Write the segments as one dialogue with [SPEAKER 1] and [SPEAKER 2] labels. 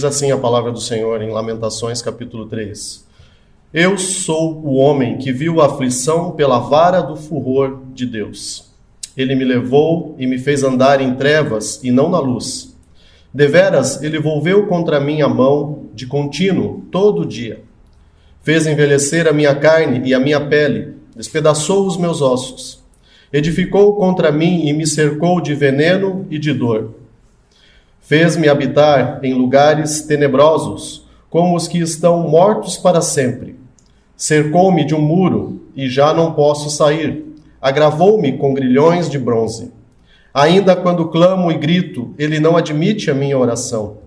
[SPEAKER 1] Diz assim a palavra do Senhor em Lamentações, capítulo 3. Eu sou o homem que viu a aflição pela vara do furor de Deus. Ele me levou e me fez andar em trevas e não na luz. Deveras, ele volveu contra mim a mão de contínuo todo dia. Fez envelhecer a minha carne e a minha pele, despedaçou os meus ossos. Edificou contra mim e me cercou de veneno e de dor. Fez-me habitar em lugares tenebrosos, como os que estão mortos para sempre. Cercou-me de um muro e já não posso sair. Agravou-me com grilhões de bronze. Ainda quando clamo e grito, ele não admite a minha oração.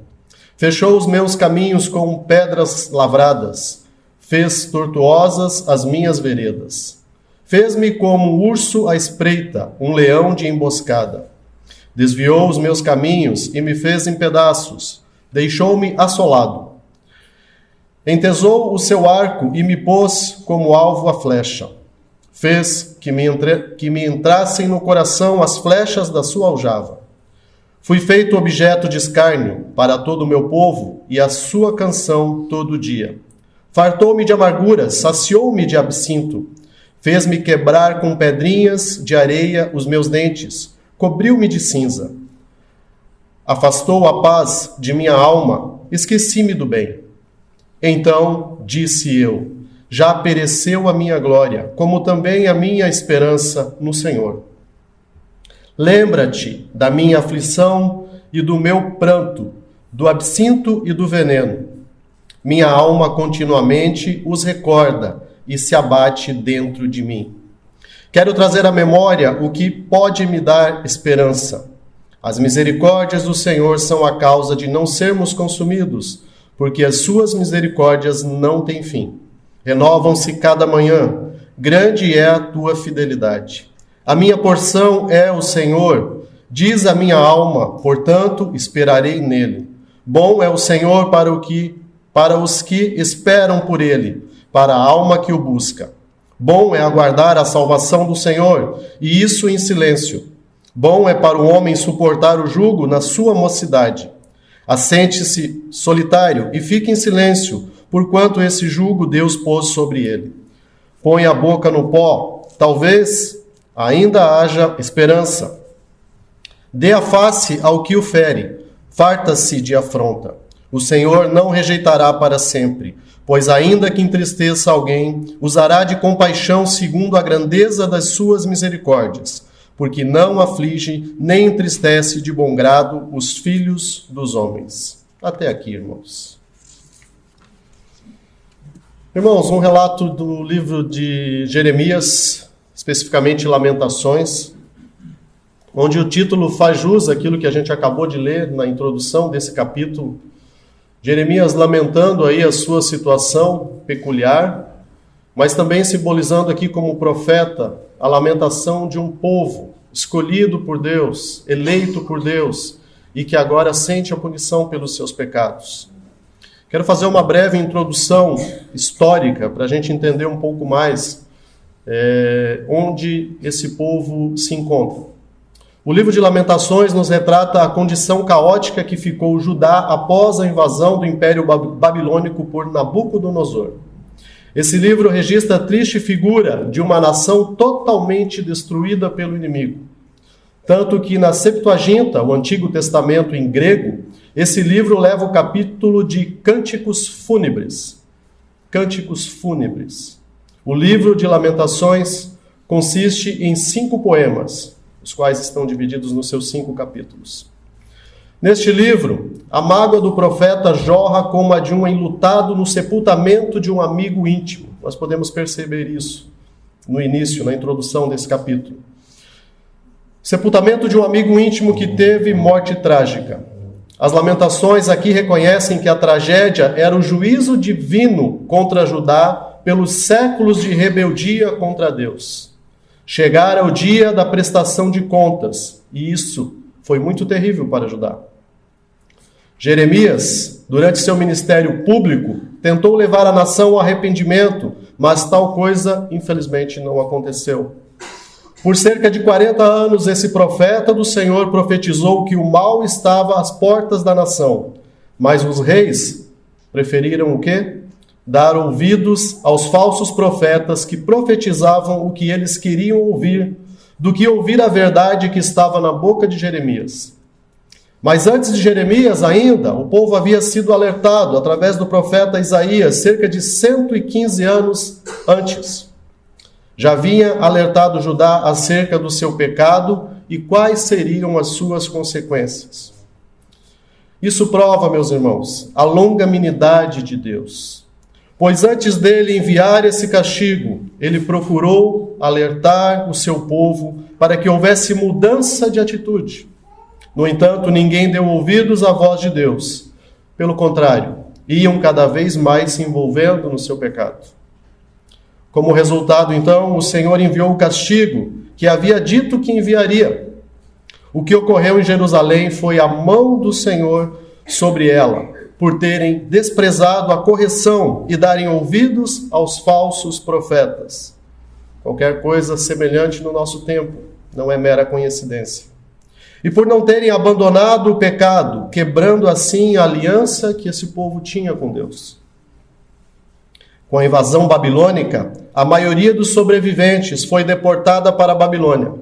[SPEAKER 1] Fechou os meus caminhos com pedras lavradas. Fez tortuosas as minhas veredas. Fez-me como um urso à espreita, um leão de emboscada. Desviou os meus caminhos e me fez em pedaços. Deixou-me assolado. Entesou o seu arco e me pôs como alvo a flecha. Fez que me entrassem no coração as flechas da sua aljava. Fui feito objeto de escárnio para todo o meu povo e a sua canção todo dia. Fartou-me de amarguras, saciou-me de absinto. Fez-me quebrar com pedrinhas de areia os meus dentes. Cobriu-me de cinza. Afastou a paz de minha alma, esqueci-me do bem. Então disse eu, já pereceu a minha glória, como também a minha esperança no Senhor. Lembra-te da minha aflição e do meu pranto, do absinto e do veneno. Minha alma continuamente os recorda e se abate dentro de mim. Quero trazer à memória o que pode me dar esperança. As misericórdias do Senhor são a causa de não sermos consumidos, porque as suas misericórdias não têm fim. Renovam-se cada manhã. Grande é a tua fidelidade. A minha porção é o Senhor, diz a minha alma, portanto esperarei nele. Bom é o Senhor para os que esperam por ele, para a alma que o busca. Bom é aguardar a salvação do Senhor, e isso em silêncio. Bom é para o homem suportar o jugo na sua mocidade. Assente-se solitário e fique em silêncio, porquanto esse jugo Deus pôs sobre ele. Põe a boca no pó, talvez ainda haja esperança. Dê a face ao que o fere, farta-se de afronta. O Senhor não rejeitará para sempre, pois ainda que entristeça alguém, usará de compaixão segundo a grandeza das suas misericórdias, porque não aflige nem entristece de bom grado os filhos dos homens. Até aqui, irmãos. Irmãos, um relato do livro de Jeremias, especificamente Lamentações, onde o título faz jus àquilo que a gente acabou de ler na introdução desse capítulo. Jeremias lamentando aí a sua situação peculiar, mas também simbolizando aqui como profeta a lamentação de um povo escolhido por Deus, eleito por Deus, e que agora sente a punição pelos seus pecados. Quero fazer uma breve introdução histórica para a gente entender um pouco mais onde esse povo se encontra. O livro de Lamentações nos retrata a condição caótica que ficou Judá após a invasão do Império Babilônico por Nabucodonosor. Esse livro registra a triste figura de uma nação totalmente destruída pelo inimigo. Tanto que na Septuaginta, o Antigo Testamento em grego, esse livro leva o capítulo de Cânticos Fúnebres. Cânticos Fúnebres. O livro de Lamentações consiste em 5 poemas, os quais estão divididos nos seus 5 capítulos. Neste livro, a mágoa do profeta jorra como a de um enlutado no sepultamento de um amigo íntimo. Nós podemos perceber isso no início, na introdução desse capítulo. Sepultamento de um amigo íntimo que teve morte trágica. As Lamentações aqui reconhecem que a tragédia era o juízo divino contra Judá pelos séculos de rebeldia contra Deus. Chegara o dia da prestação de contas, e isso foi muito terrível para Judá. Jeremias, durante seu ministério público, tentou levar a nação ao arrependimento, mas tal coisa, infelizmente, não aconteceu. Por cerca de 40 anos, esse profeta do Senhor profetizou que o mal estava às portas da nação. Mas os reis preferiram o quê? Dar ouvidos aos falsos profetas que profetizavam o que eles queriam ouvir, do que ouvir a verdade que estava na boca de Jeremias. Mas antes de Jeremias ainda, o povo havia sido alertado através do profeta Isaías, cerca de 115 anos antes. Já havia alertado Judá acerca do seu pecado e quais seriam as suas consequências. Isso prova, meus irmãos, a longanimidade de Deus. Pois antes dele enviar esse castigo, ele procurou alertar o seu povo para que houvesse mudança de atitude. No entanto, ninguém deu ouvidos à voz de Deus. Pelo contrário, iam cada vez mais se envolvendo no seu pecado. Como resultado, então, o Senhor enviou o castigo que havia dito que enviaria. O que ocorreu em Jerusalém foi a mão do Senhor sobre ela, por terem desprezado a correção e darem ouvidos aos falsos profetas. Qualquer coisa semelhante no nosso tempo não é mera coincidência. E por não terem abandonado o pecado, quebrando assim a aliança que esse povo tinha com Deus. Com a invasão babilônica, a maioria dos sobreviventes foi deportada para a Babilônia.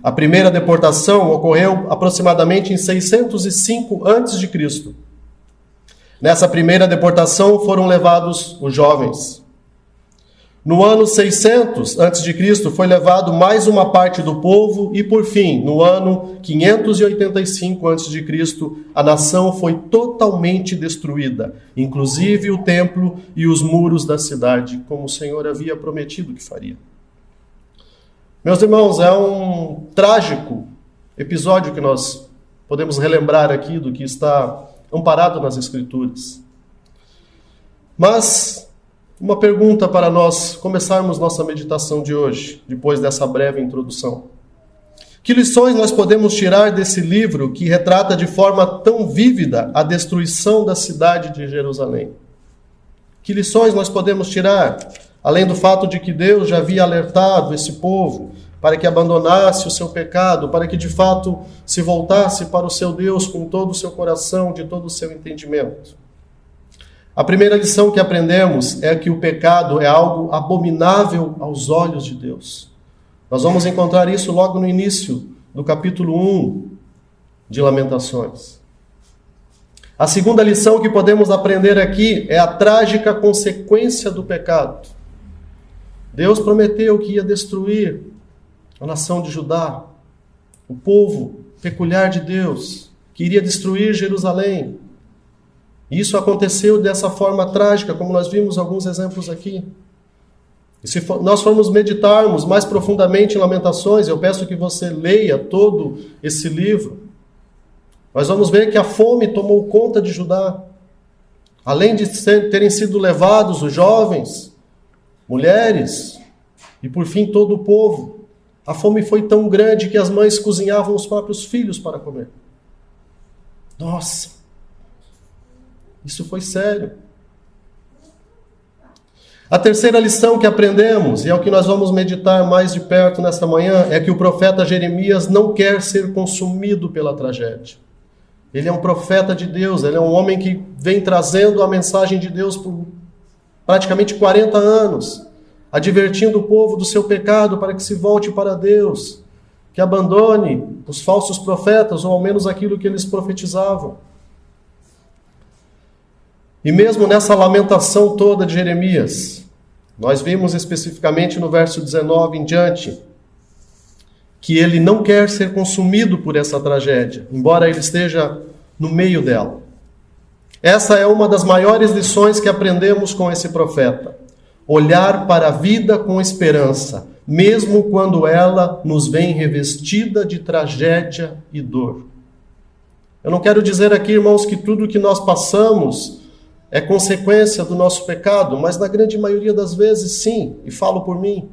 [SPEAKER 1] A primeira deportação ocorreu aproximadamente em 605 a.C. Nessa primeira deportação foram levados os jovens. No ano 600 a.C. foi levado mais uma parte do povo e, por fim, no ano 585 a.C., a nação foi totalmente destruída, inclusive o templo e os muros da cidade, como o Senhor havia prometido que faria. Meus irmãos, é um trágico episódio que nós podemos relembrar aqui do que está amparado nas Escrituras. Mas uma pergunta para nós começarmos nossa meditação de hoje, depois dessa breve introdução. Que lições nós podemos tirar desse livro que retrata de forma tão vívida a destruição da cidade de Jerusalém? Que lições nós podemos tirar, além do fato de que Deus já havia alertado esse povo para que abandonasse o seu pecado, para que de fato se voltasse para o seu Deus com todo o seu coração, de todo o seu entendimento? A primeira lição que aprendemos é que o pecado é algo abominável aos olhos de Deus. Nós vamos encontrar isso logo no início do capítulo 1 de Lamentações. A segunda lição que podemos aprender aqui é a trágica consequência do pecado. Deus prometeu que ia destruir a nação de Judá, o povo peculiar de Deus, que iria destruir Jerusalém. Isso aconteceu dessa forma trágica, como nós vimos alguns exemplos aqui. E se nós formos meditarmos mais profundamente em Lamentações, eu peço que você leia todo esse livro, nós vamos ver que a fome tomou conta de Judá. Além de terem sido levados os jovens, mulheres e por fim todo o povo, a fome foi tão grande que as mães cozinhavam os próprios filhos para comer. Nossa! Isso foi sério. A terceira lição que aprendemos, e é o que nós vamos meditar mais de perto nesta manhã, é que o profeta Jeremias não quer ser consumido pela tragédia. Ele é um profeta de Deus, ele é um homem que vem trazendo a mensagem de Deus por praticamente 40 anos, advertindo o povo do seu pecado para que se volte para Deus, que abandone os falsos profetas, ou ao menos aquilo que eles profetizavam. E mesmo nessa lamentação toda de Jeremias, nós vimos especificamente no verso 19 em diante, que ele não quer ser consumido por essa tragédia, embora ele esteja no meio dela. Essa é uma das maiores lições que aprendemos com esse profeta. Olhar para a vida com esperança, mesmo quando ela nos vem revestida de tragédia e dor. Eu não quero dizer aqui, irmãos, que tudo que nós passamos é consequência do nosso pecado, mas na grande maioria das vezes sim, e falo por mim.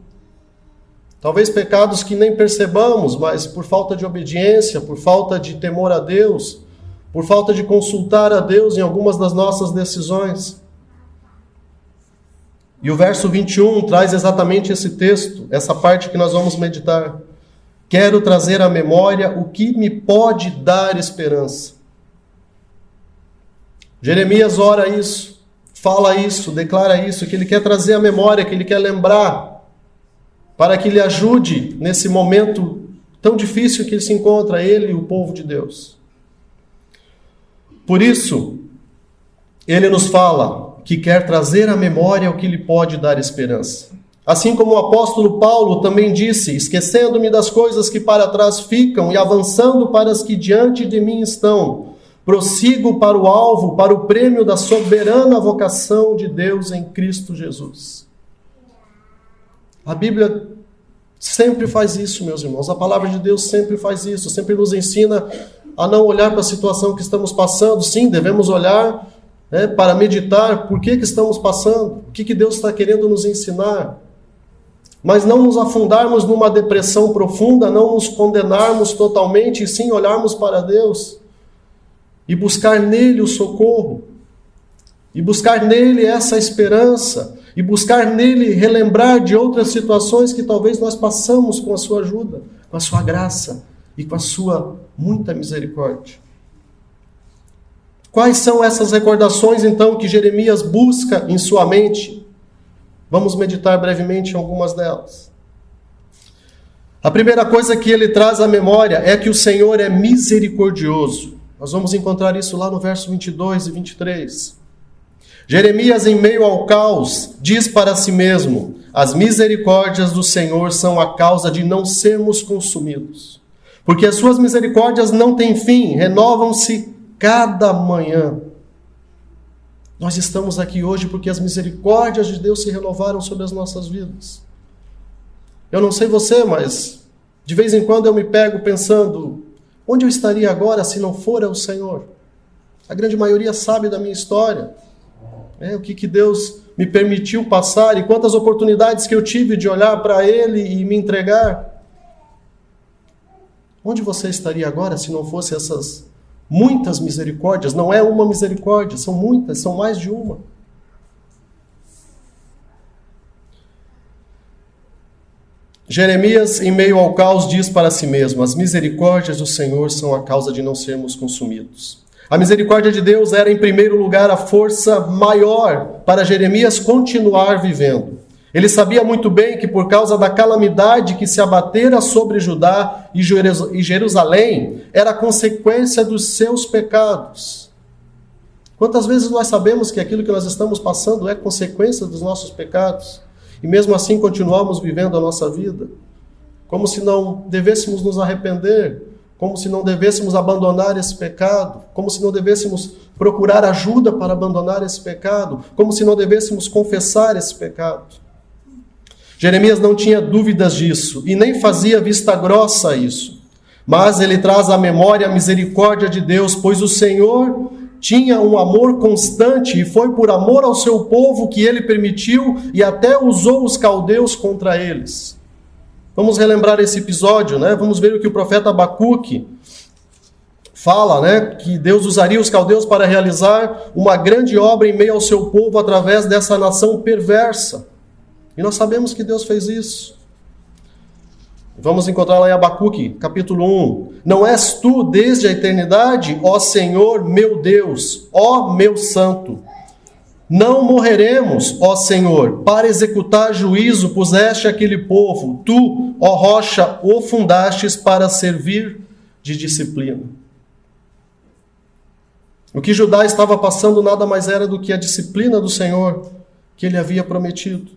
[SPEAKER 1] Talvez pecados que nem percebamos, mas por falta de obediência, por falta de temor a Deus, por falta de consultar a Deus em algumas das nossas decisões. E o verso 21 traz exatamente esse texto, essa parte que nós vamos meditar. Quero trazer à memória o que me pode dar esperança. Jeremias ora isso, fala isso, declara isso, que ele quer trazer a memória, que ele quer lembrar, para que lhe ajude nesse momento tão difícil que ele se encontra, ele e o povo de Deus. Por isso, ele nos fala que quer trazer à memória o que lhe pode dar esperança. Assim como o apóstolo Paulo também disse, esquecendo-me das coisas que para trás ficam e avançando para as que diante de mim estão, prossigo para o alvo, para o prêmio da soberana vocação de Deus em Cristo Jesus. A Bíblia sempre faz isso, meus irmãos. A palavra de Deus sempre faz isso, sempre nos ensina a não olhar para a situação que estamos passando. Sim, devemos olhar para meditar por que estamos passando, o que Deus está querendo nos ensinar. Mas não nos afundarmos numa depressão profunda, não nos condenarmos totalmente, e sim olharmos para Deus e buscar nele o socorro, e buscar nele essa esperança, e buscar nele relembrar de outras situações que talvez nós passamos com a sua ajuda, com a sua graça e com a sua muita misericórdia. Quais são essas recordações, então, que Jeremias busca em sua mente? Vamos meditar brevemente em algumas delas. A primeira coisa que ele traz à memória é que o Senhor é misericordioso. Nós vamos encontrar isso lá no verso 22 e 23. Jeremias, em meio ao caos, diz para si mesmo: as misericórdias do Senhor são a causa de não sermos consumidos, porque as suas misericórdias não têm fim, renovam-se cada manhã. Nós estamos aqui hoje porque as misericórdias de Deus se renovaram sobre as nossas vidas. Eu não sei você, mas de vez em quando eu me pego pensando: onde eu estaria agora se não for o Senhor? A grande maioria sabe da minha história. O que Deus me permitiu passar e quantas oportunidades que eu tive de olhar para Ele e me entregar. Onde você estaria agora se não fosse essas muitas misericórdias? Não é uma misericórdia, são muitas, são mais de uma. Jeremias, em meio ao caos, diz para si mesmo: as misericórdias do Senhor são a causa de não sermos consumidos. A misericórdia de Deus era, em primeiro lugar, a força maior para Jeremias continuar vivendo. Ele sabia muito bem que, por causa da calamidade que se abatera sobre Judá e Jerusalém, era consequência dos seus pecados. Quantas vezes nós sabemos que aquilo que nós estamos passando é consequência dos nossos pecados? E mesmo assim continuamos vivendo a nossa vida, como se não devêssemos nos arrepender, como se não devêssemos abandonar esse pecado, como se não devêssemos procurar ajuda para abandonar esse pecado, como se não devêssemos confessar esse pecado. Jeremias não tinha dúvidas disso e nem fazia vista grossa a isso, mas ele traz à memória a misericórdia de Deus, pois o Senhor tinha um amor constante e foi por amor ao seu povo que ele permitiu e até usou os caldeus contra eles. Vamos relembrar esse episódio, né? Vamos ver o que o profeta Abacuque fala, né? Que Deus usaria os caldeus para realizar uma grande obra em meio ao seu povo através dessa nação perversa. E nós sabemos que Deus fez isso. Vamos encontrar lá em Abacuque, capítulo 1. Não és tu desde a eternidade, ó Senhor, meu Deus, ó meu santo. Não morreremos, ó Senhor, para executar juízo puseste aquele povo. Tu, ó rocha, o fundastes para servir de disciplina. O que Judá estava passando nada mais era do que a disciplina do Senhor que ele havia prometido.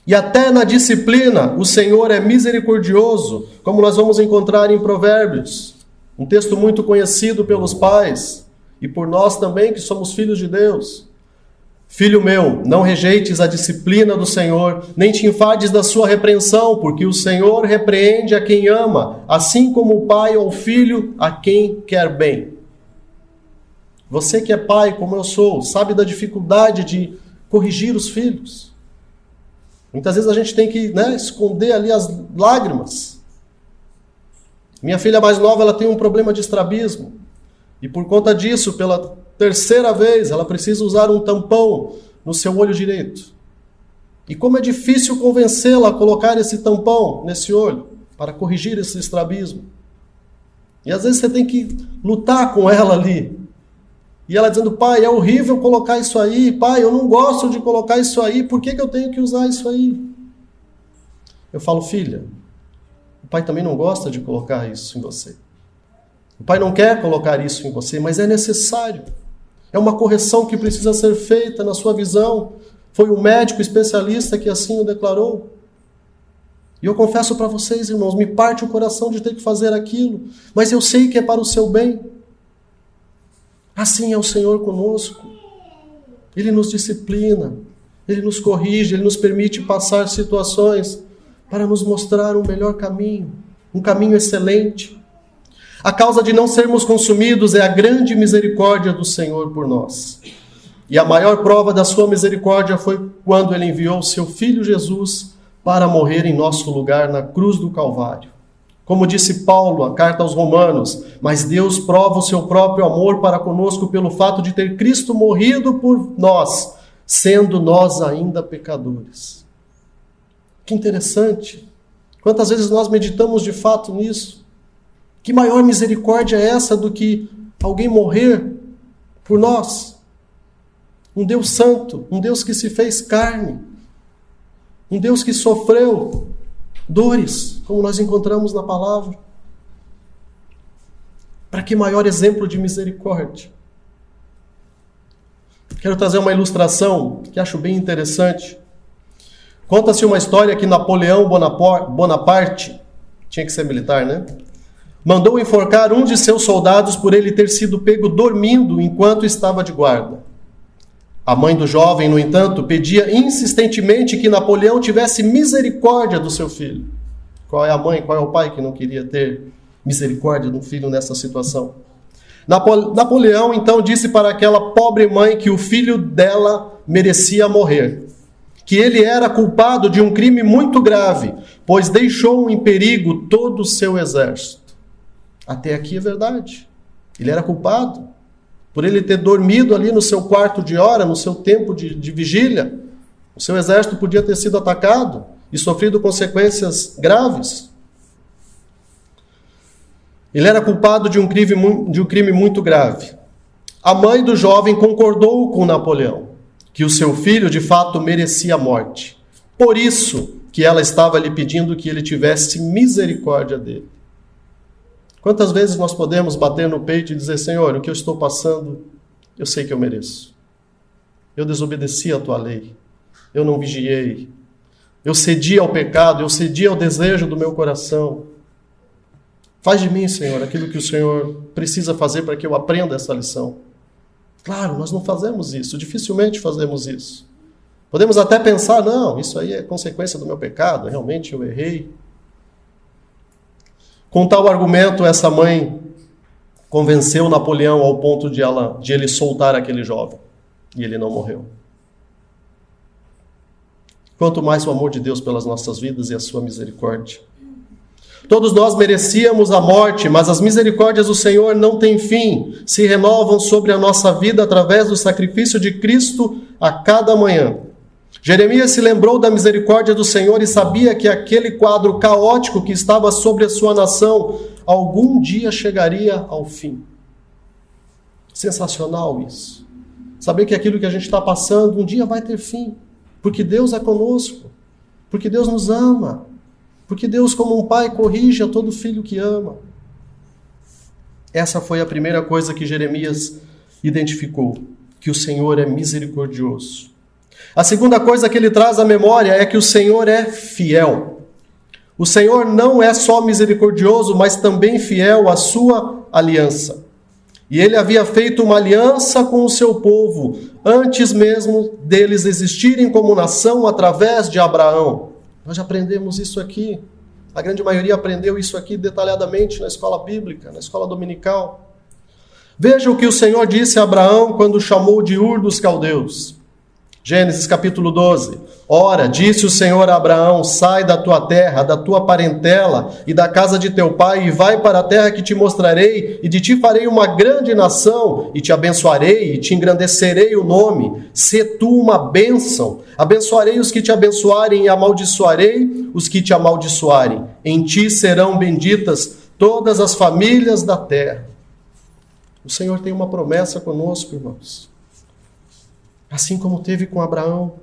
[SPEAKER 1] E até na disciplina o Senhor é misericordioso, como nós vamos encontrar em Provérbios, um texto muito conhecido pelos pais e por nós também que somos filhos de Deus. Filho meu, não rejeites a disciplina do Senhor, nem te enfades da sua repreensão, porque o Senhor repreende a quem ama, assim como o pai ao filho a quem quer bem. Você que é pai, como eu sou, sabe da dificuldade de corrigir os filhos. Muitas vezes a gente tem que esconder ali as lágrimas. Minha filha mais nova, ela tem um problema de estrabismo. E por conta disso, pela terceira vez, ela precisa usar um tampão no seu olho direito. E como é difícil convencê-la a colocar esse tampão nesse olho, para corrigir esse estrabismo. E às vezes você tem que lutar com ela ali. E ela dizendo, pai, é horrível colocar isso aí, pai, eu não gosto de colocar isso aí, por que eu tenho que usar isso aí? Eu falo, filha, o pai também não gosta de colocar isso em você. O pai não quer colocar isso em você, mas é necessário. É uma correção que precisa ser feita na sua visão. Foi um médico especialista que assim o declarou. E eu confesso para vocês, irmãos, me parte o coração de ter que fazer aquilo, mas eu sei que é para o seu bem. Assim é o Senhor conosco. Ele nos disciplina, Ele nos corrige, Ele nos permite passar situações para nos mostrar um melhor caminho, um caminho excelente. A causa de não sermos consumidos é a grande misericórdia do Senhor por nós. E a maior prova da sua misericórdia foi quando Ele enviou o seu Filho Jesus para morrer em nosso lugar na cruz do Calvário. Como disse Paulo, a carta aos Romanos, mas Deus prova o seu próprio amor para conosco pelo fato de ter Cristo morrido por nós, sendo nós ainda pecadores. Que interessante. Quantas vezes nós meditamos de fato nisso? Que maior misericórdia é essa do que alguém morrer por nós? Um Deus santo, um Deus que se fez carne, um Deus que sofreu dores, como nós encontramos na palavra. Para que maior exemplo de misericórdia? Quero trazer uma ilustração que acho bem interessante. Conta-se uma história que Napoleão Bonaparte, tinha que ser militar, né? Mandou enforcar um de seus soldados por ele ter sido pego dormindo enquanto estava de guarda. A mãe do jovem, no entanto, pedia insistentemente que Napoleão tivesse misericórdia do seu filho. Qual é a mãe, qual é o pai que não queria ter misericórdia do filho nessa situação? Napoleão, então, disse para aquela pobre mãe que o filho dela merecia morrer, que ele era culpado de um crime muito grave, pois deixou em perigo todo o seu exército. Até aqui é verdade. Ele era culpado. Por ele ter dormido ali no seu quarto de hora, no seu tempo de vigília, o seu exército podia ter sido atacado e sofrido consequências graves. Ele era culpado de um crime muito grave. A mãe do jovem concordou com Napoleão, que o seu filho de fato merecia a morte. Por isso que ela estava lhe pedindo que ele tivesse misericórdia dele. Quantas vezes nós podemos bater no peito e dizer, Senhor, o que eu estou passando, eu sei que eu mereço. Eu desobedeci a tua lei. Eu não vigiei. Eu cedi ao pecado, eu cedi ao desejo do meu coração. Faz de mim, Senhor, aquilo que o Senhor precisa fazer para que eu aprenda essa lição. Claro, nós não fazemos isso, dificilmente fazemos isso. Podemos até pensar, não, isso aí é consequência do meu pecado, realmente eu errei. Com tal argumento, essa mãe convenceu Napoleão ao ponto de ele soltar aquele jovem. E ele não morreu. Quanto mais o amor de Deus pelas nossas vidas e a sua misericórdia. Todos nós merecíamos a morte, mas as misericórdias do Senhor não têm fim. Se renovam sobre a nossa vida através do sacrifício de Cristo a cada manhã. Jeremias se lembrou da misericórdia do Senhor e sabia que aquele quadro caótico que estava sobre a sua nação algum dia chegaria ao fim. Sensacional isso. Saber que aquilo que a gente está passando um dia vai ter fim. Porque Deus é conosco. Porque Deus nos ama. Porque Deus, como um pai, corrige a todo filho que ama. Essa foi a primeira coisa que Jeremias identificou. Que o Senhor é misericordioso. A segunda coisa que ele traz à memória é que o Senhor é fiel. O Senhor não é só misericordioso, mas também fiel à sua aliança. E ele havia feito uma aliança com o seu povo, antes mesmo deles existirem como nação através de Abraão. Nós já aprendemos isso aqui. A grande maioria aprendeu isso aqui detalhadamente na escola bíblica, na escola dominical. Veja o que o Senhor disse a Abraão quando chamou de Ur dos Caldeus. Gênesis capítulo 12. Ora, disse o Senhor a Abraão, sai da tua terra, da tua parentela e da casa de teu pai e vai para a terra que te mostrarei e de ti farei uma grande nação e te abençoarei e te engrandecerei o nome. Sê tu uma bênção. Abençoarei os que te abençoarem e amaldiçoarei os que te amaldiçoarem. Em ti serão benditas todas as famílias da terra. O Senhor tem uma promessa conosco, irmãos. Assim como teve com Abraão.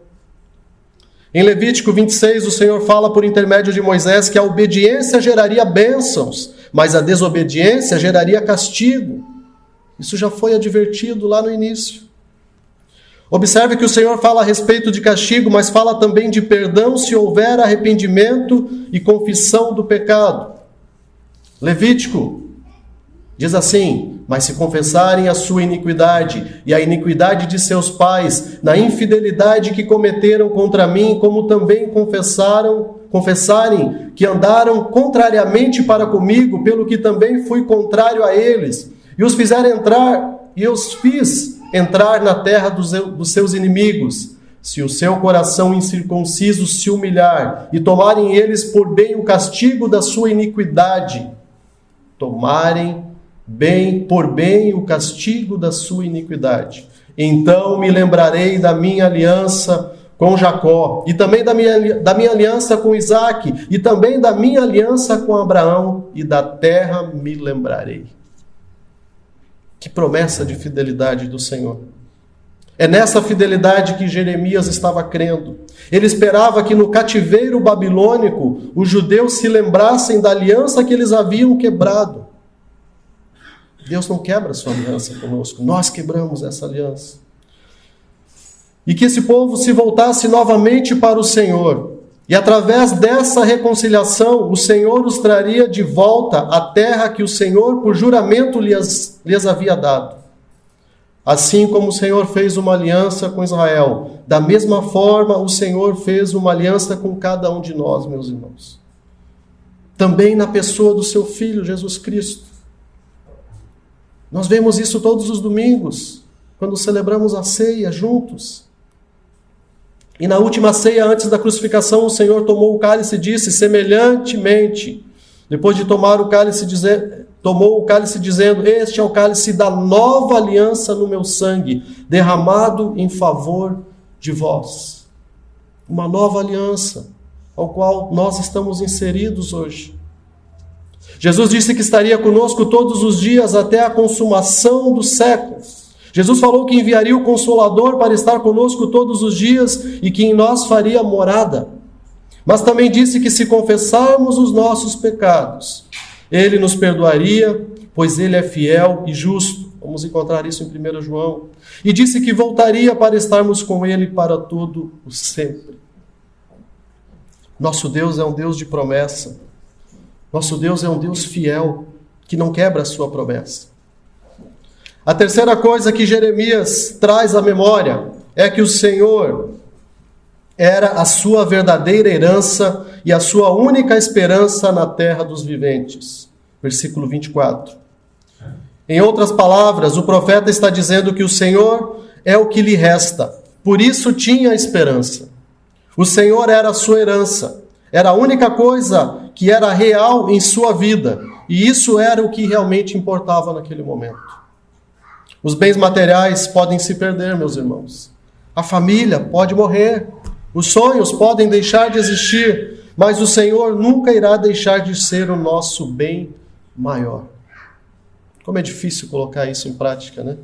[SPEAKER 1] Em Levítico 26, o Senhor fala por intermédio de Moisés que a obediência geraria bênçãos, mas a desobediência geraria castigo. Isso já foi advertido lá no início. Observe que o Senhor fala a respeito de castigo, mas fala também de perdão se houver arrependimento e confissão do pecado. Levítico diz assim: mas se confessarem a sua iniquidade e a iniquidade de seus pais, na infidelidade que cometeram contra mim, como também confessarem que andaram contrariamente para comigo, pelo que também fui contrário a eles, e os fiz entrar na terra dos seus inimigos, se o seu coração incircunciso se humilhar, e tomarem eles por bem o castigo da sua iniquidade, por bem o castigo da sua iniquidade. Então me lembrarei da minha aliança com Jacó, e também da minha aliança com Isaque, e também da minha aliança com Abraão, e da terra me lembrarei. Que promessa de fidelidade do Senhor. É nessa fidelidade que Jeremias estava crendo. Ele esperava que no cativeiro babilônico os judeus se lembrassem da aliança que eles haviam quebrado. Deus não quebra sua aliança conosco, nós quebramos essa aliança. E que esse povo se voltasse novamente para o Senhor. E através dessa reconciliação, o Senhor os traria de volta à terra que o Senhor, por juramento, lhes havia dado. Assim como o Senhor fez uma aliança com Israel, da mesma forma o Senhor fez uma aliança com cada um de nós, meus irmãos. Também na pessoa do seu Filho, Jesus Cristo. Nós vemos isso todos os domingos, quando celebramos a ceia juntos. E na última ceia, antes da crucificação, o Senhor tomou o cálice e disse, semelhantemente, depois de tomar o cálice, tomou o cálice dizendo, este é o cálice da nova aliança no meu sangue, derramado em favor de vós. Uma nova aliança, ao qual nós estamos inseridos hoje. Jesus disse que estaria conosco todos os dias até a consumação dos séculos. Jesus falou que enviaria o Consolador para estar conosco todos os dias e que em nós faria morada. Mas também disse que se confessarmos os nossos pecados, Ele nos perdoaria, pois Ele é fiel e justo. Vamos encontrar isso em 1 João. E disse que voltaria para estarmos com Ele para todo o sempre. Nosso Deus é um Deus de promessa. Nosso Deus é um Deus fiel, que não quebra a sua promessa. A terceira coisa que Jeremias traz à memória é que o Senhor era a sua verdadeira herança e a sua única esperança na terra dos viventes. Versículo 24. Em outras palavras, o profeta está dizendo que o Senhor é o que lhe resta. Por isso tinha esperança. O Senhor era a sua herança. Era a única coisa que era real em sua vida. E isso era o que realmente importava naquele momento. Os bens materiais podem se perder, meus irmãos. A família pode morrer. Os sonhos podem deixar de existir. Mas o Senhor nunca irá deixar de ser o nosso bem maior. Como é difícil colocar isso em prática, né?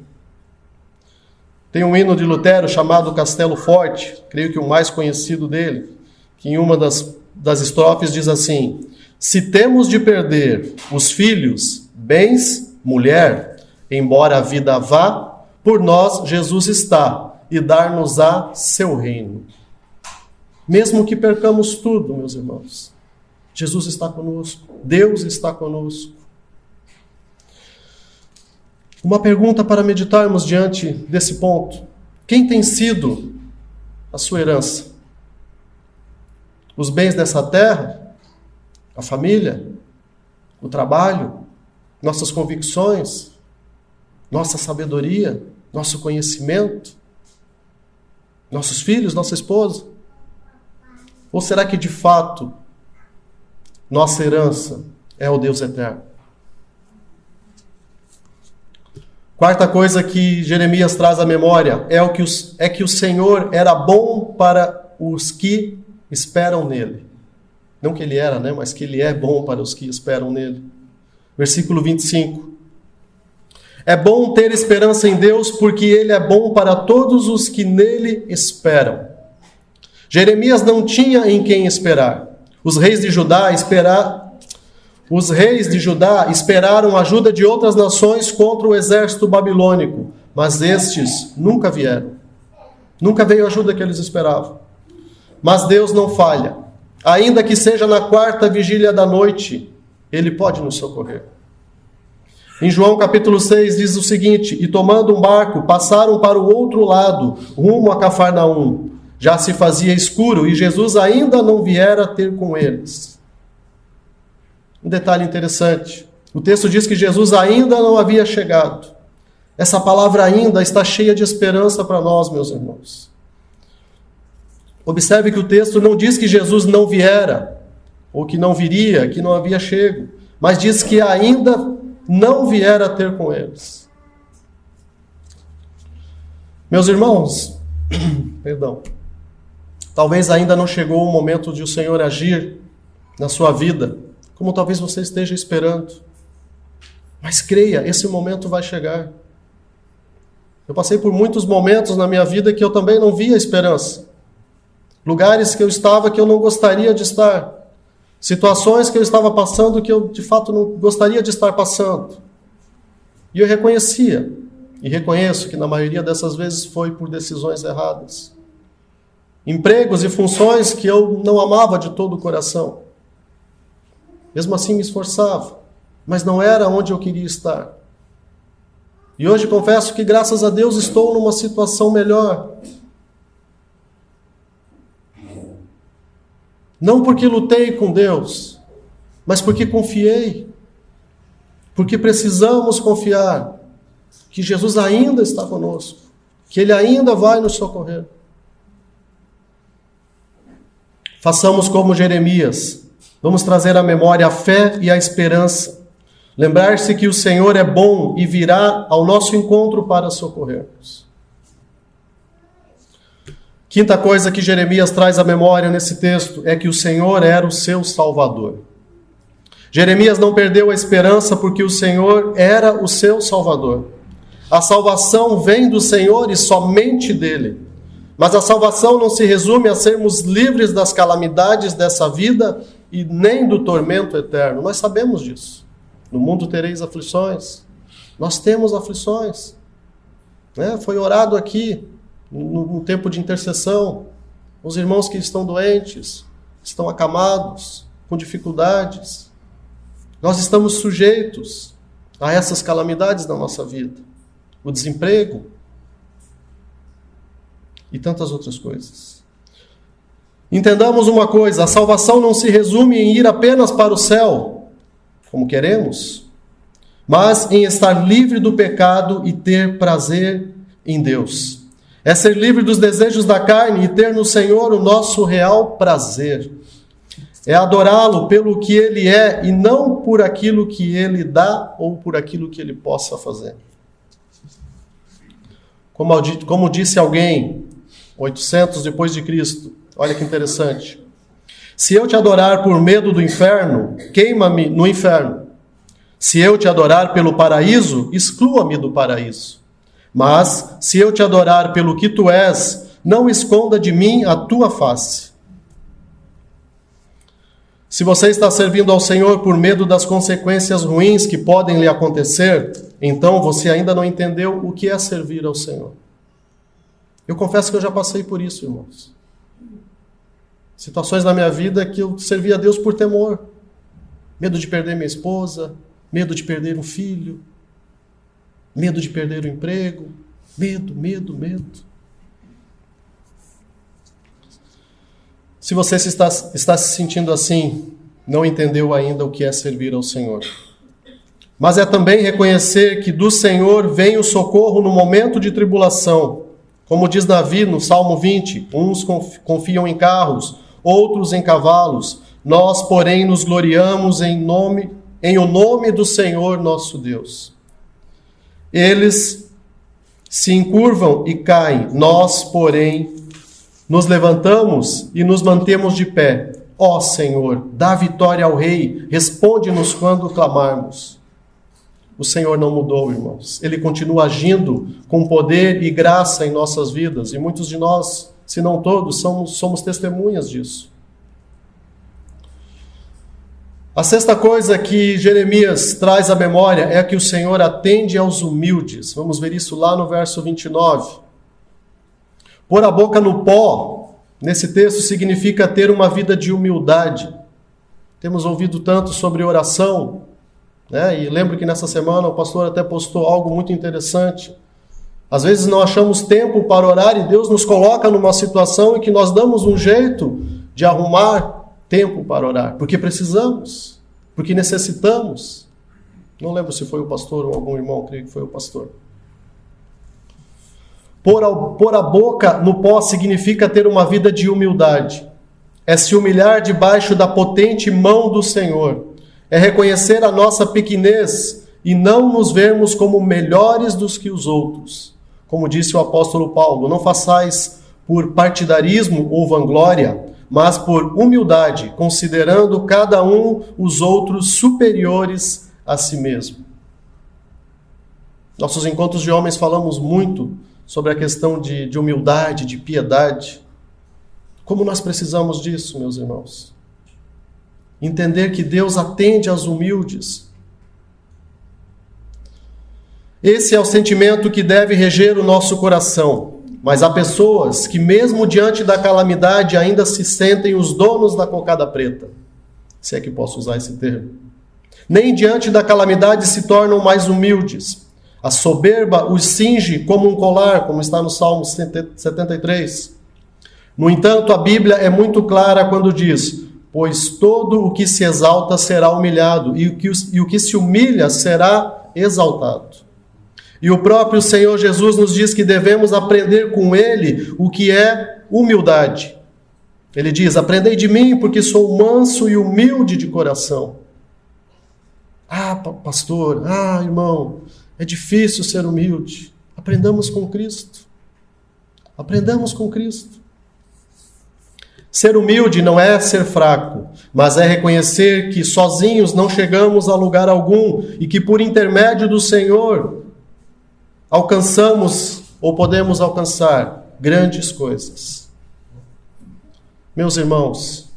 [SPEAKER 1] Tem um hino de Lutero chamado Castelo Forte, creio que o mais conhecido dele, que em uma das estrofes diz assim: se temos de perder os filhos, bens, mulher, embora a vida vá, por nós Jesus está, e dar-nos-á seu reino. Mesmo que percamos tudo, meus irmãos, Jesus está conosco, Deus está conosco. Uma pergunta para meditarmos diante desse ponto: quem tem sido a sua herança? Os bens dessa terra? A família? O trabalho? Nossas convicções? Nossa sabedoria? Nosso conhecimento? Nossos filhos? Nossa esposa? Ou será que de fato nossa herança é o Deus eterno? Quarta coisa que Jeremias traz à memória é que o Senhor era bom para os que esperam nele. Não que ele era, mas que ele é bom para os que esperam nele. Versículo 25. É bom ter esperança em Deus, porque Ele é bom para todos os que nele esperam. Jeremias não tinha em quem esperar. Os reis de Judá esperaram a ajuda de outras nações contra o exército babilônico, mas estes nunca vieram. Nunca veio a ajuda que eles esperavam. Mas Deus não falha. Ainda que seja na 4ª vigília da noite, Ele pode nos socorrer. Em João capítulo 6 diz o seguinte: e tomando um barco, passaram para o outro lado, rumo a Cafarnaum. Já se fazia escuro e Jesus ainda não viera ter com eles. Um detalhe interessante. O texto diz que Jesus ainda não havia chegado. Essa palavra ainda está cheia de esperança para nós, meus irmãos. Observe que o texto não diz que Jesus não viera, ou que não viria, que não havia chego, mas diz que ainda não viera ter com eles. Meus irmãos, perdão, talvez ainda não chegou o momento de o Senhor agir na sua vida, como talvez você esteja esperando. Mas creia, esse momento vai chegar. Eu passei por muitos momentos na minha vida que eu também não via esperança. Lugares que eu estava que eu não gostaria de estar. Situações que eu estava passando que eu de fato não gostaria de estar passando. E eu reconhecia, e reconheço que na maioria dessas vezes foi por decisões erradas. Empregos e funções que eu não amava de todo o coração. Mesmo assim me esforçava, mas não era onde eu queria estar. E hoje confesso que graças a Deus estou numa situação melhor. Não porque lutei com Deus, mas porque confiei. Porque precisamos confiar que Jesus ainda está conosco, que Ele ainda vai nos socorrer. Façamos como Jeremias. Vamos trazer à memória a fé e a esperança. Lembrar-se que o Senhor é bom e virá ao nosso encontro para socorrer-nos. Quinta coisa que Jeremias traz à memória nesse texto é que o Senhor era o seu Salvador. Jeremias não perdeu a esperança porque o Senhor era o seu Salvador. A salvação vem do Senhor e somente dele. Mas a salvação não se resume a sermos livres das calamidades dessa vida e nem do tormento eterno. Nós sabemos disso. No mundo tereis aflições. Nós temos aflições. Foi orado aqui, no tempo de intercessão, os irmãos que estão doentes, estão acamados, com dificuldades. Nós estamos sujeitos a essas calamidades na nossa vida. O desemprego e tantas outras coisas. Entendamos uma coisa, a salvação não se resume em ir apenas para o céu, como queremos, mas em estar livre do pecado e ter prazer em Deus. É ser livre dos desejos da carne e ter no Senhor o nosso real prazer. É adorá-lo pelo que Ele é e não por aquilo que Ele dá ou por aquilo que Ele possa fazer. Como disse alguém, 800 depois de Cristo, olha que interessante. Se eu te adorar por medo do inferno, queima-me no inferno. Se eu te adorar pelo paraíso, exclua-me do paraíso. Mas, se eu te adorar pelo que tu és, não esconda de mim a tua face. Se você está servindo ao Senhor por medo das consequências ruins que podem lhe acontecer, então você ainda não entendeu o que é servir ao Senhor. Eu confesso que eu já passei por isso, irmãos. Situações na minha vida que eu servi a Deus por temor. Medo de perder minha esposa, medo de perder um filho, medo de perder o emprego, medo. Se você está se sentindo assim, não entendeu ainda o que é servir ao Senhor. Mas é também reconhecer que do Senhor vem o socorro no momento de tribulação. Como diz Davi no Salmo 20, uns confiam em carros, outros em cavalos. Nós, porém, nos gloriamos em o nome do Senhor nosso Deus. Eles se encurvam e caem, nós, porém, nos levantamos e nos mantemos de pé. Ó Senhor, dá vitória ao Rei, responde-nos quando clamarmos. o Senhor não mudou, irmãos. Ele continua agindo com poder e graça em nossas vidas. E muitos de nós, se não todos, somos testemunhas disso. A sexta coisa que Jeremias traz à memória é que o Senhor atende aos humildes. Vamos ver isso lá no verso 29. Pôr a boca no pó, nesse texto, significa ter uma vida de humildade. Temos ouvido tanto sobre oração, né? E lembro que nessa semana o pastor até postou algo muito interessante. Às vezes não achamos tempo para orar e Deus nos coloca numa situação em que nós damos um jeito de arrumar tempo para orar, porque precisamos, porque necessitamos. Não lembro se foi o pastor ou algum irmão, creio que foi o pastor. Pôr a boca no pó significa ter uma vida de humildade. É se humilhar debaixo da potente mão do Senhor. É reconhecer a nossa pequenez e não nos vermos como melhores dos que os outros. Como disse o apóstolo Paulo, não façais por partidarismo ou vanglória, mas por humildade, considerando cada um os outros superiores a si mesmo. Nossos encontros de homens falamos muito sobre a questão de humildade, de piedade. Como nós precisamos disso, meus irmãos? Entender que Deus atende aos humildes. Esse é o sentimento que deve reger o nosso coração. Mas há pessoas que, mesmo diante da calamidade, ainda se sentem os donos da cocada preta. Se é que posso usar esse termo. Nem diante da calamidade se tornam mais humildes. A soberba os cinge como um colar, como está no Salmo 73. No entanto, a Bíblia é muito clara quando diz: pois todo o que se exalta será humilhado, e o que se humilha será exaltado. E o próprio Senhor Jesus nos diz que devemos aprender com Ele o que é humildade. Ele diz: aprendei de mim, porque sou manso e humilde de coração. Ah, pastor, irmão, é difícil ser humilde. Aprendamos com Cristo. Aprendamos com Cristo. Ser humilde não é ser fraco, mas é reconhecer que sozinhos não chegamos a lugar algum e que por intermédio do Senhor alcançamos ou podemos alcançar grandes coisas. Meus irmãos,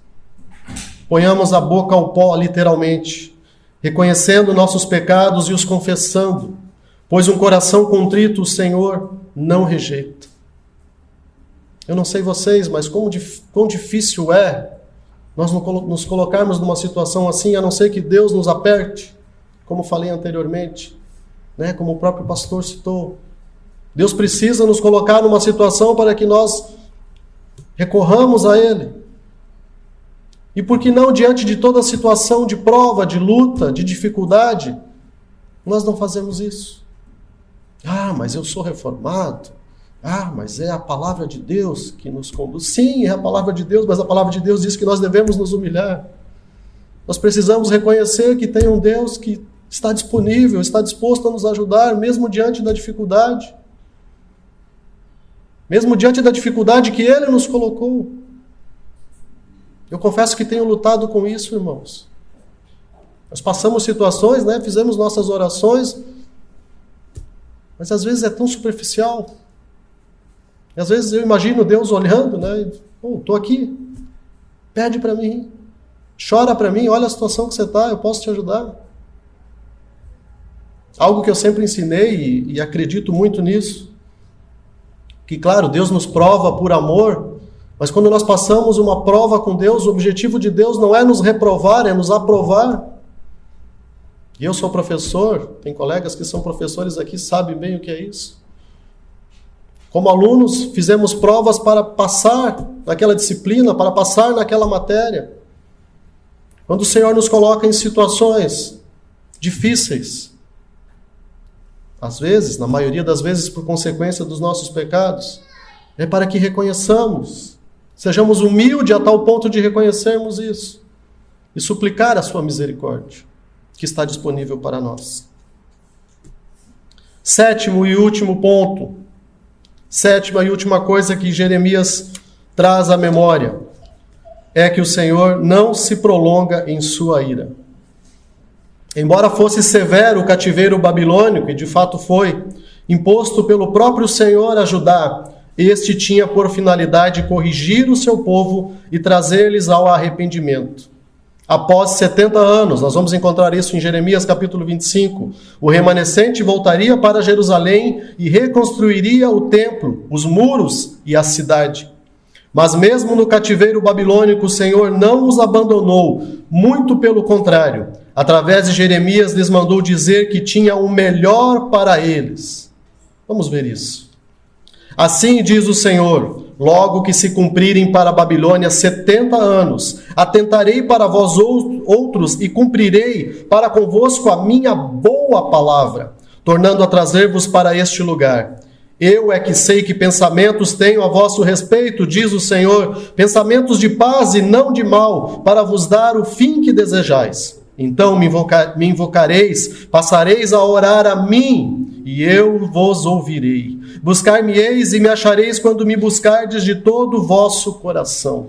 [SPEAKER 1] ponhamos a boca ao pó, literalmente, reconhecendo nossos pecados e os confessando, pois um coração contrito o Senhor não rejeita. Eu não sei vocês, mas quão difícil é nós nos colocarmos numa situação assim, a não ser que Deus nos aperte, como falei anteriormente, né? Como o próprio pastor citou. Deus precisa nos colocar numa situação para que nós recorramos a Ele. E por que não, diante de toda a situação de prova, de luta, de dificuldade, nós não fazemos isso? Mas eu sou reformado. Mas é a palavra de Deus que nos conduz. Sim, é a palavra de Deus, mas a palavra de Deus diz que nós devemos nos humilhar. Nós precisamos reconhecer que tem um Deus que está disponível, está disposto a nos ajudar, mesmo diante da dificuldade. Mesmo diante da dificuldade que Ele nos colocou. Eu confesso que tenho lutado com isso, irmãos. Nós passamos situações, né? Fizemos nossas orações, mas às vezes é tão superficial. E às vezes eu imagino Deus olhando, né? Estou aqui, pede para mim, chora para mim, olha a situação que você está, eu posso te ajudar. Algo que eu sempre ensinei e acredito muito nisso, que claro, Deus nos prova por amor, mas quando nós passamos uma prova com Deus, o objetivo de Deus não é nos reprovar, é nos aprovar. E eu sou professor, tem colegas que são professores aqui, sabem bem o que é isso. Como alunos, fizemos provas para passar naquela disciplina, para passar naquela matéria. Quando o Senhor nos coloca em situações difíceis, às vezes, na maioria das vezes por consequência dos nossos pecados, é para que reconheçamos, sejamos humildes a tal ponto de reconhecermos isso e suplicar a sua misericórdia, que está disponível para nós. Sétimo e último ponto, sétima e última coisa que Jeremias traz à memória é que o Senhor não se prolonga em sua ira. Embora fosse severo o cativeiro babilônico, e de fato foi, imposto pelo próprio Senhor a Judá, este tinha por finalidade corrigir o seu povo e trazer-lhes ao arrependimento. Após 70 anos, nós vamos encontrar isso em Jeremias capítulo 25, o remanescente voltaria para Jerusalém e reconstruiria o templo, os muros e a cidade. Mas mesmo no cativeiro babilônico, o Senhor não os abandonou, muito pelo contrário. Através de Jeremias, lhes mandou dizer que tinha o melhor para eles. Vamos ver isso. Assim diz o Senhor: logo que se cumprirem para a Babilônia 70 anos, atentarei para vós outros e cumprirei para convosco a minha boa palavra, tornando a trazer-vos para este lugar. Eu é que sei que pensamentos tenho a vosso respeito, diz o Senhor, pensamentos de paz e não de mal, para vos dar o fim que desejais. Então me invocareis, passareis a orar a mim, e eu vos ouvirei. Buscar-me-eis e me achareis quando me buscardes de todo o vosso coração.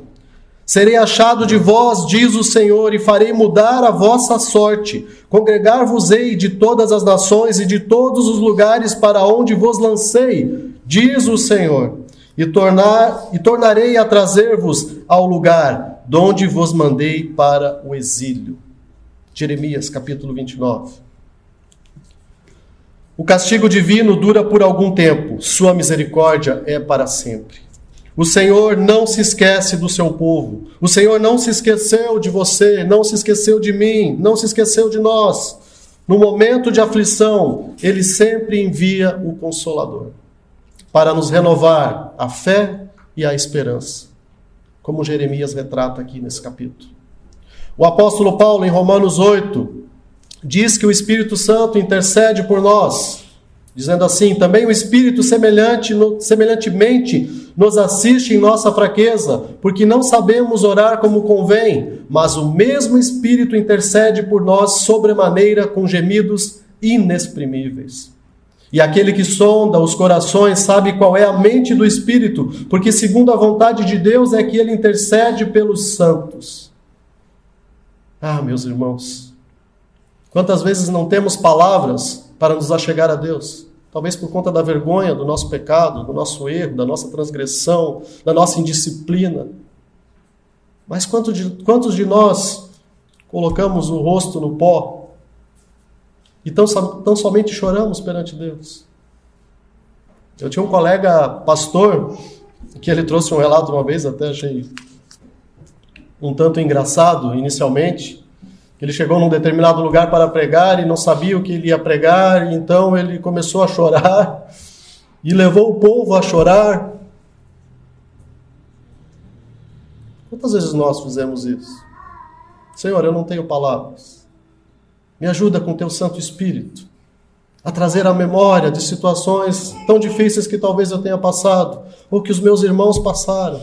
[SPEAKER 1] Serei achado de vós, diz o Senhor, e farei mudar a vossa sorte. Congregar-vos-ei de todas as nações e de todos os lugares para onde vos lancei, diz o Senhor, e tornarei a trazer-vos ao lugar de onde vos mandei para o exílio. Jeremias capítulo 29. O castigo divino dura por algum tempo, sua misericórdia é para sempre. O Senhor não se esquece do seu povo. O Senhor não se esqueceu de você, não se esqueceu de mim, não se esqueceu de nós. No momento de aflição, Ele sempre envia o Consolador para nos renovar a fé e a esperança, como Jeremias retrata aqui nesse capítulo. O apóstolo Paulo, em Romanos 8, diz que o Espírito Santo intercede por nós, dizendo assim: também o Espírito semelhantemente nos assiste em nossa fraqueza, porque não sabemos orar como convém, mas o mesmo Espírito intercede por nós sobremaneira com gemidos inexprimíveis. E aquele que sonda os corações sabe qual é a mente do Espírito, porque segundo a vontade de Deus é que ele intercede pelos santos. Ah, meus irmãos, quantas vezes não temos palavras para nos achegar a Deus? Talvez por conta da vergonha do nosso pecado, do nosso erro, da nossa transgressão, da nossa indisciplina. Mas quantos de nós colocamos o rosto no pó e tão somente choramos perante Deus? Eu tinha um colega pastor que ele trouxe um relato uma vez, até achei um tanto engraçado inicialmente. Ele chegou num determinado lugar para pregar e não sabia o que ele ia pregar, e então ele começou a chorar e levou o povo a chorar. Quantas vezes nós fizemos isso? Senhor, eu não tenho palavras. Me ajuda com teu Santo Espírito a trazer a memória de situações tão difíceis que talvez eu tenha passado, ou que os meus irmãos passaram,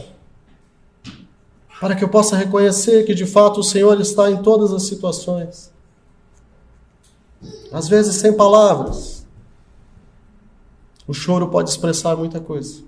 [SPEAKER 1] para que eu possa reconhecer que de fato o Senhor está em todas as situações. Às vezes sem palavras. O choro pode expressar muita coisa.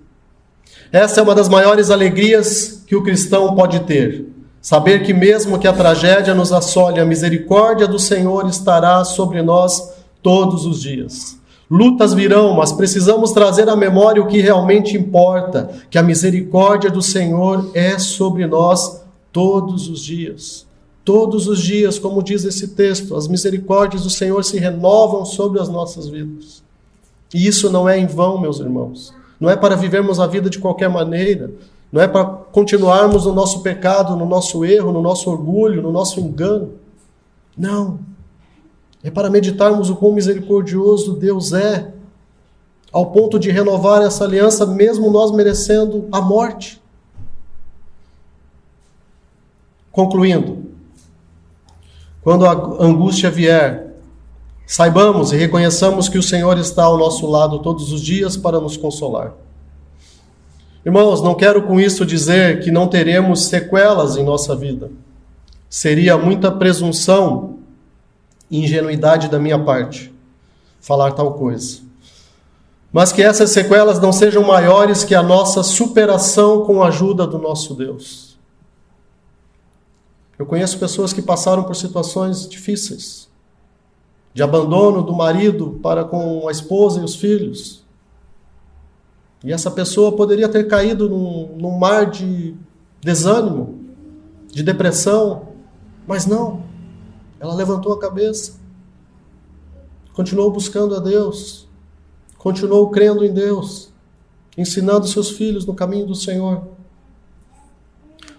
[SPEAKER 1] Essa é uma das maiores alegrias que o cristão pode ter. Saber que mesmo que a tragédia nos assole, a misericórdia do Senhor estará sobre nós todos os dias. Lutas virão, mas precisamos trazer à memória o que realmente importa, que a misericórdia do Senhor é sobre nós todos os dias. Todos os dias, como diz esse texto, as misericórdias do Senhor se renovam sobre as nossas vidas. E isso não é em vão, meus irmãos. Não é para vivermos a vida de qualquer maneira. Não é para continuarmos no nosso pecado, no nosso erro, no nosso orgulho, no nosso engano. Não. É para meditarmos o quão misericordioso Deus é, ao ponto de renovar essa aliança, mesmo nós merecendo a morte. Concluindo, quando a angústia vier, saibamos e reconheçamos que o Senhor está ao nosso lado todos os dias para nos consolar. Irmãos, não quero com isso dizer que não teremos sequelas em nossa vida. Seria muita presunção e ingenuidade da minha parte falar tal coisa. Mas que essas sequelas não sejam maiores que a nossa superação com a ajuda do nosso Deus. Eu conheço pessoas que passaram por situações difíceis, de abandono do marido para com a esposa e os filhos. E essa pessoa poderia ter caído num mar de desânimo, de depressão, mas não. Ela levantou a cabeça, continuou buscando a Deus, continuou crendo em Deus, ensinando seus filhos no caminho do Senhor.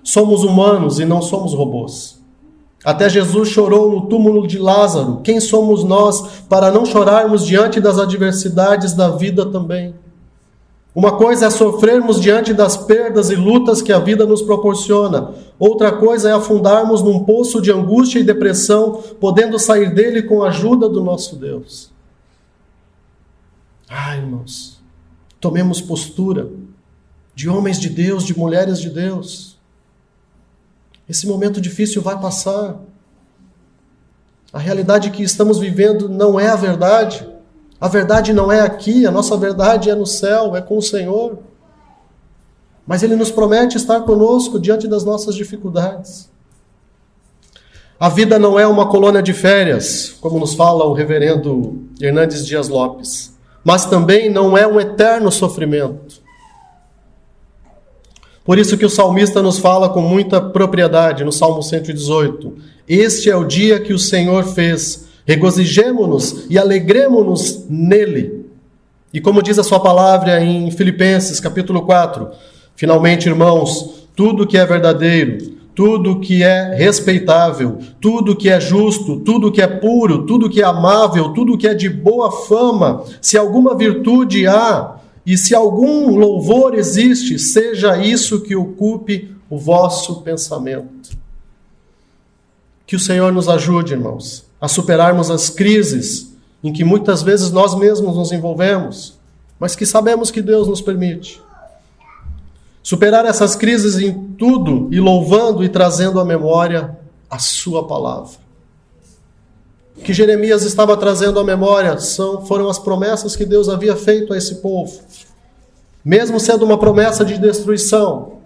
[SPEAKER 1] Somos humanos e não somos robôs. Até Jesus chorou no túmulo de Lázaro. Quem somos nós para não chorarmos diante das adversidades da vida também? Uma coisa é sofrermos diante das perdas e lutas que a vida nos proporciona. Outra coisa é afundarmos num poço de angústia e depressão, podendo sair dele com a ajuda do nosso Deus. Irmãos, tomemos postura de homens de Deus, de mulheres de Deus. Esse momento difícil vai passar. A realidade que estamos vivendo não é a verdade. A verdade não é aqui, a nossa verdade é no céu, é com o Senhor. Mas Ele nos promete estar conosco diante das nossas dificuldades. A vida não é uma colônia de férias, como nos fala o reverendo Hernandes Dias Lopes, mas também não é um eterno sofrimento. Por isso que o salmista nos fala com muita propriedade no Salmo 118. Este é o dia que o Senhor fez. Regozijemo-nos e alegremo-nos nele. E como diz a sua palavra em Filipenses, capítulo 4, finalmente, irmãos, tudo que é verdadeiro, tudo que é respeitável, tudo que é justo, tudo que é puro, tudo que é amável, tudo que é de boa fama, se alguma virtude há e se algum louvor existe, seja isso que ocupe o vosso pensamento. Que o Senhor nos ajude, irmãos, a superarmos as crises em que muitas vezes nós mesmos nos envolvemos, mas que sabemos que Deus nos permite. Superar essas crises em tudo e louvando e trazendo à memória a sua palavra. O que Jeremias estava trazendo à memória foram as promessas que Deus havia feito a esse povo. Mesmo sendo uma promessa de destruição,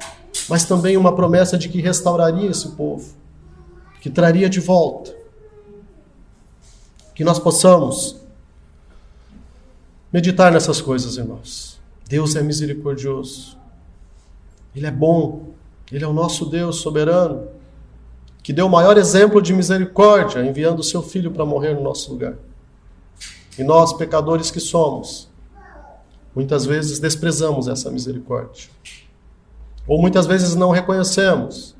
[SPEAKER 1] mas também uma promessa de que restauraria esse povo, que traria de volta. Que nós possamos meditar nessas coisas, irmãos. Deus é misericordioso. Ele é bom. Ele é o nosso Deus soberano, que deu o maior exemplo de misericórdia, enviando o seu Filho para morrer no nosso lugar. E nós, pecadores que somos, muitas vezes desprezamos essa misericórdia. Ou muitas vezes não reconhecemos,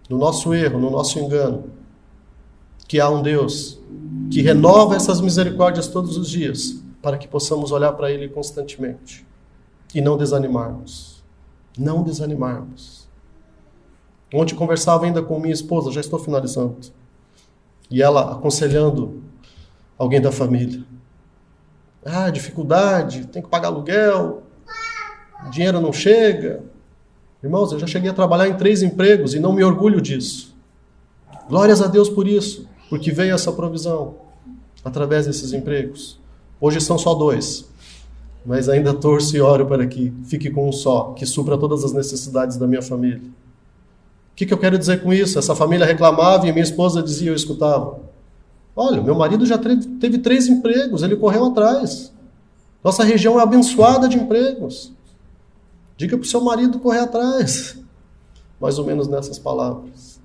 [SPEAKER 1] no nosso erro, no nosso engano, que há um Deus que renova essas misericórdias todos os dias, para que possamos olhar para Ele constantemente e não desanimarmos. Não desanimarmos. Ontem conversava ainda com minha esposa, já estou finalizando, e ela aconselhando alguém da família. Dificuldade, tem que pagar aluguel, dinheiro não chega. Irmãos, eu já cheguei a trabalhar em 3 empregos e não me orgulho disso. Glórias a Deus por isso, porque veio essa provisão através desses empregos. Hoje são só 2, mas ainda torço e oro para que fique com um só, que supra todas as necessidades da minha família. O que eu quero dizer com isso? Essa família reclamava e minha esposa dizia, eu escutava. Olha, meu marido já teve 3 empregos, ele correu atrás. Nossa região é abençoada de empregos. Diga para o seu marido correr atrás. Mais ou menos nessas palavras.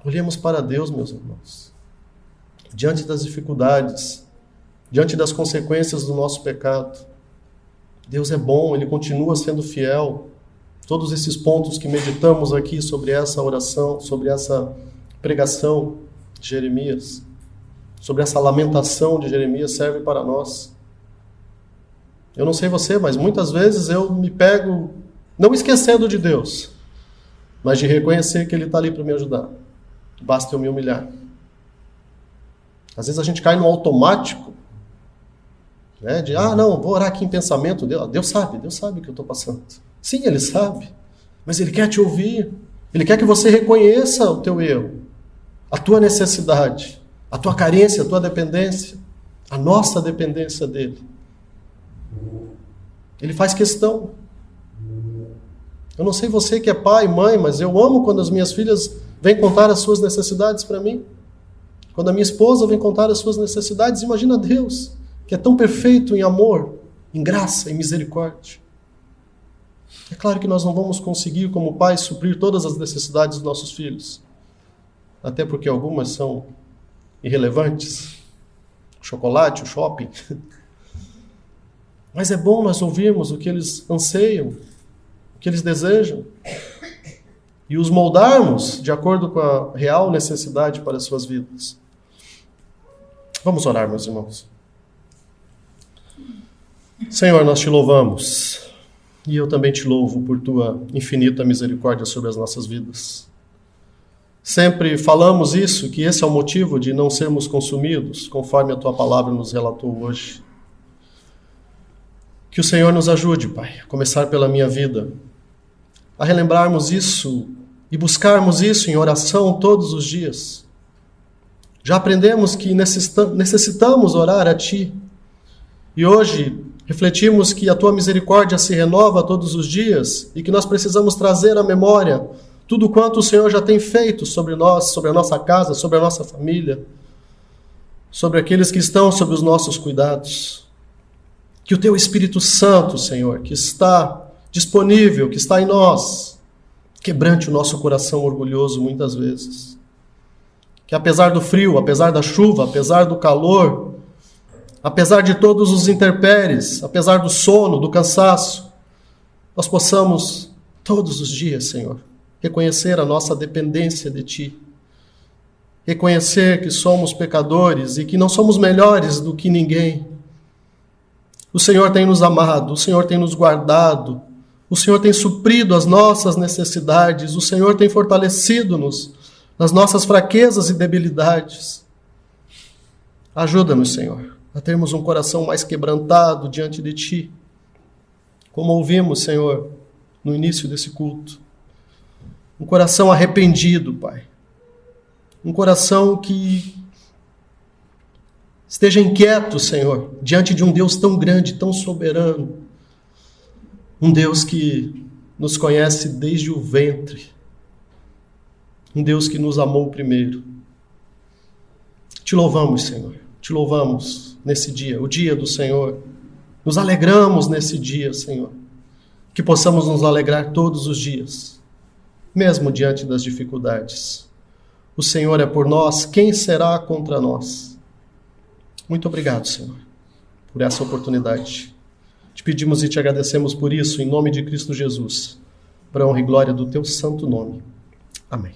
[SPEAKER 1] Olhemos para Deus, meus irmãos. Diante das dificuldades, diante das consequências do nosso pecado. Deus é bom, Ele continua sendo fiel. Todos esses pontos que meditamos aqui sobre essa oração, sobre essa pregação de Jeremias, sobre essa lamentação de Jeremias, serve para nós. Eu não sei você, mas muitas vezes eu me pego não esquecendo de Deus, mas de reconhecer que Ele está ali para me ajudar. Basta eu me humilhar. Às vezes a gente cai no automático, né, de, não, vou orar aqui em pensamento. Deus sabe o que eu estou passando. Sim, Ele sabe, mas Ele quer te ouvir. Ele quer que você reconheça o teu erro, a tua necessidade, a tua carência, a tua dependência, a nossa dependência dEle. Ele faz questão. Eu não sei você que é pai, mãe, mas eu amo quando as minhas filhas vêm contar as suas necessidades para mim. Quando a minha esposa vem contar as suas necessidades, imagina Deus, que é tão perfeito em amor, em graça, em misericórdia. É claro que nós não vamos conseguir, como pais, suprir todas as necessidades dos nossos filhos. Até porque algumas são irrelevantes. O chocolate, o shopping. Mas é bom nós ouvirmos o que eles anseiam, o que eles desejam. E os moldarmos de acordo com a real necessidade para as suas vidas. Vamos orar, meus irmãos. Senhor, nós te louvamos. E eu também te louvo por tua infinita misericórdia sobre as nossas vidas. Sempre falamos isso, que esse é o motivo de não sermos consumidos, conforme a tua palavra nos relatou hoje. Que o Senhor nos ajude, Pai, a começar pela minha vida, a relembrarmos isso e buscarmos isso em oração todos os dias. Já aprendemos que necessitamos orar a Ti. E hoje refletimos que a Tua misericórdia se renova todos os dias e que nós precisamos trazer à memória tudo quanto o Senhor já tem feito sobre nós, sobre a nossa casa, sobre a nossa família, sobre aqueles que estão sob os nossos cuidados. Que o Teu Espírito Santo, Senhor, que está disponível, que está em nós, quebrante o nosso coração orgulhoso muitas vezes. Que apesar do frio, apesar da chuva, apesar do calor, apesar de todos os intempéries, apesar do sono, do cansaço, nós possamos todos os dias, Senhor, reconhecer a nossa dependência de Ti. Reconhecer que somos pecadores e que não somos melhores do que ninguém. O Senhor tem nos amado, o Senhor tem nos guardado, o Senhor tem suprido as nossas necessidades, o Senhor tem fortalecido-nos nas nossas fraquezas e debilidades. Ajuda-nos, Senhor, a termos um coração mais quebrantado diante de Ti, como ouvimos, Senhor, no início desse culto. Um coração arrependido, Pai. Um coração que esteja inquieto, Senhor, diante de um Deus tão grande, tão soberano. Um Deus que nos conhece desde o ventre. Um Deus que nos amou primeiro. Te louvamos, Senhor. Te louvamos nesse dia, o dia do Senhor. Nos alegramos nesse dia, Senhor. Que possamos nos alegrar todos os dias, mesmo diante das dificuldades. O Senhor é por nós, quem será contra nós? Muito obrigado, Senhor, por essa oportunidade. Te pedimos e te agradecemos por isso, em nome de Cristo Jesus, para a honra e glória do Teu santo nome. Amém.